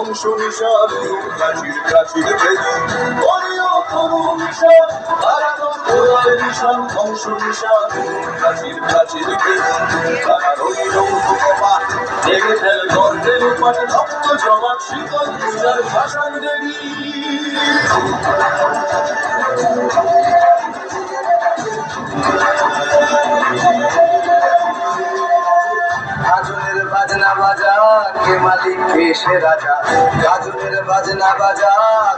ধ্বংস নিশান প্রাচীর প্রাচীর ভেদি বলিও তরু নিশান আরাধন গোলার নিশান ধ্বংস নিশান প্রাচীর প্রাচীর ভেদি তারা রইল কপা জেগে ফেল গর্তের পাটে রক্ত জমাট শীতল পূজার ভাষণ দেবী গাজনের বাজনা বাজা কে মালিক কে সে রাজা গাজনের বাজনা বাজা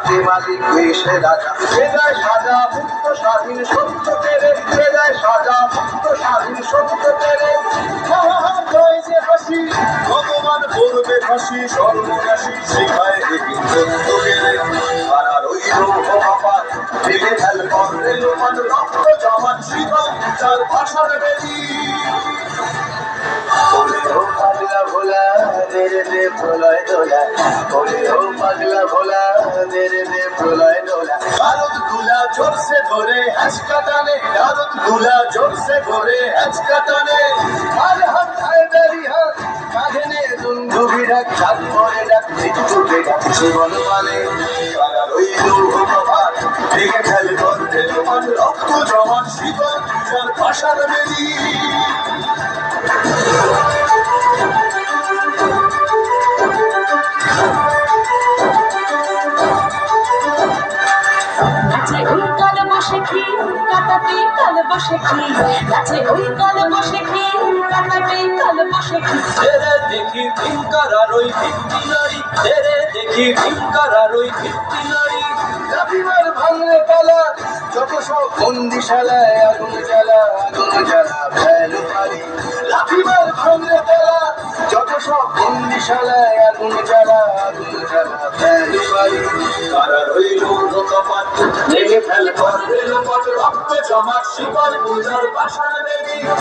কে মালিক কে সে রাজা বেদায় সাজা মুক্ত স্বাধীন সত্য পেরে বেদায় সাজা মুক্ত স্বাধীন সত্য পেরে জয় যে হাসি ভগবান করবে ফাঁসি সর্বনাশী শেখায় হিন্দুত্ব গেলে তারা রইল বাপা ভেঙে ফেল করে লোমান রক্ত জমাট শীতল পূজার ভাষণ বেদি পাগলা ভোলা মেরে দে প্রলয় দোলা ওরে ও পাগলা ভোলা মেরে দে প্রলয় দোলা আরত গুলা জোরসে ধরে হ্যাঁচকা টানে আরত গুলা জোরসে ধরে হ্যাঁচকা টানে আর হাত হায়দারি হাত কাঁধে নে দুন্দুবি ডাক চাঁদ পরে ডাক মৃত্যুকে ডাক জীবন মানে তারা রইল বাবা ভেঙে ফেল করে লোমান রক্ত জমাট শীতল পূজার ভাষণ বেদি গাছে ওই কাল বসে কি কাটাতে কাল বসে কি গাছে ওই কাল বসে কি কাটাতে কাল বসে কি তেরে দেখি ভিঙ্কার আর ওই ভিত্তি নারী তেরে দেখি ভিঙ্কার আর ওই ভিত্তি নারী রাবিবার ভাঙলে পালা যত সব বন্দিশালায় আগুন জ্বালা ভ্যালু পারি রাবিবার ভাঙলে পালা যত সব বন্দিশালায় আগুন জ্বালা ভ্যালু পারি তারা রইল কপাট ভেঙে ফেল করে রক্ত জমাট শিকল পূজার ভাষণ বেদি